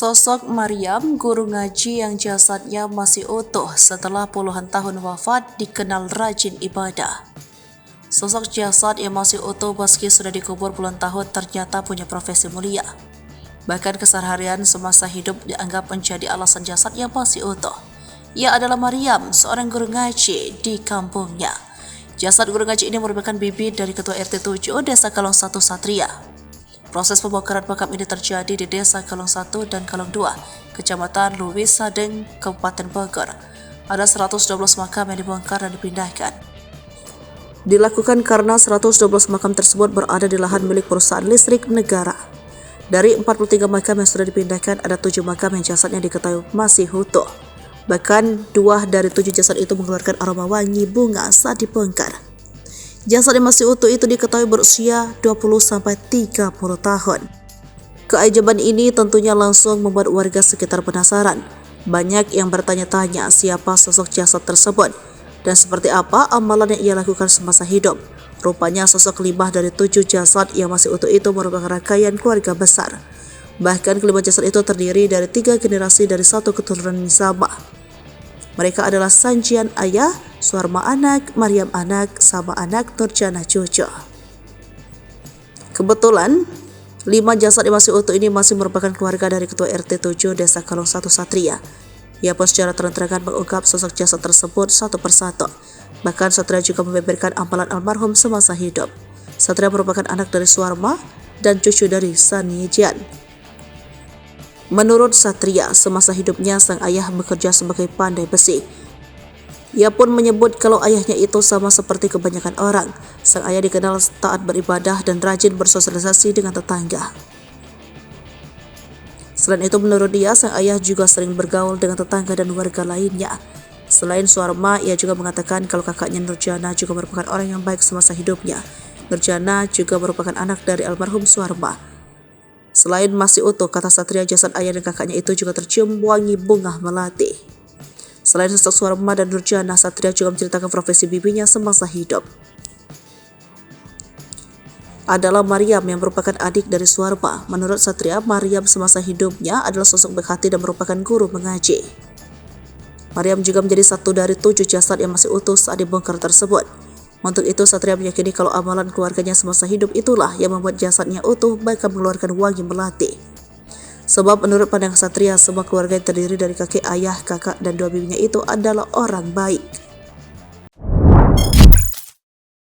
Sosok Maryam, guru ngaji yang jasadnya masih utuh setelah puluhan tahun wafat, dikenal rajin ibadah. Sosok jasad yang masih utuh meski sudah dikubur puluhan tahun ternyata punya profesi mulia. Bahkan keseharian semasa hidup dianggap menjadi alasan jasad yang masih utuh. Ia adalah Maryam, seorang guru ngaji di kampungnya. Jasad guru ngaji ini merupakan bibit dari Ketua RT 7 Desa Kalong 1 Satria. Proses pembongkaran makam ini terjadi di Desa Kalong 1 dan Kalong 2, Kecamatan Luwis Sadeng, Kabupaten Bogor. Ada 112 makam yang dibongkar dan dipindahkan. Dilakukan karena 112 makam tersebut berada di lahan milik perusahaan listrik negara. Dari 43 makam yang sudah dipindahkan, ada 7 makam yang jasadnya diketahui masih utuh. Bahkan 2 dari 7 jasad itu mengeluarkan aroma wangi bunga saat dibongkar. Jasad yang masih utuh itu diketahui berusia 20-30 tahun. Keajaiban ini tentunya langsung membuat warga sekitar penasaran. Banyak yang bertanya-tanya siapa sosok jasad tersebut dan seperti apa amalan yang ia lakukan semasa hidup. Rupanya sosok 5 dari 7 jasad yang masih utuh itu merupakan rangkaian keluarga besar. Bahkan kelima jasad itu terdiri dari 3 generasi dari satu keturunan yang sama. Mereka adalah Sanjian ayah, Suarma anak, Maryam anak, sama anak Nurjana cucu. Kebetulan, 5 jasad yang masih utuh ini masih merupakan keluarga dari Ketua RT 7 Desa Kalong 1 Satria. Ia pun secara terang-terangan mengungkap sosok jasad tersebut satu persatu. Bahkan Satria juga membeberkan amalan almarhum semasa hidup. Satria merupakan anak dari Suarma dan cucu dari Sanjian. Menurut Satria, semasa hidupnya sang ayah bekerja sebagai pandai besi. Ia pun menyebut kalau ayahnya itu sama seperti kebanyakan orang. Sang ayah dikenal taat beribadah dan rajin bersosialisasi dengan tetangga. Selain itu, menurut dia, sang ayah juga sering bergaul dengan tetangga dan warga lainnya. Selain Suarma, ia juga mengatakan kalau kakaknya Nurjana juga merupakan orang yang baik semasa hidupnya. Nurjana juga merupakan anak dari almarhum Suarma. Selain masih utuh, kata Satria, jasad ayah dan kakaknya itu juga tercium wangi bunga melati. Selain sosok Suarma dan Nurjana, Satria juga menceritakan profesi bibinya semasa hidup adalah Maryam yang merupakan adik dari Suarma. Menurut Satria, Maryam semasa hidupnya adalah sosok baik hati dan merupakan guru mengaji. Maryam juga menjadi satu dari 7 jasad yang masih utuh saat dibongkar tersebut. Untuk itu, Satria meyakini kalau amalan keluarganya semasa hidup itulah yang membuat jasadnya utuh bahkan mengeluarkan wangi melati. Sebab menurut pandangan Satria, semua keluarga yang terdiri dari kakek, ayah, kakak, dan 2 bibinya itu adalah orang baik.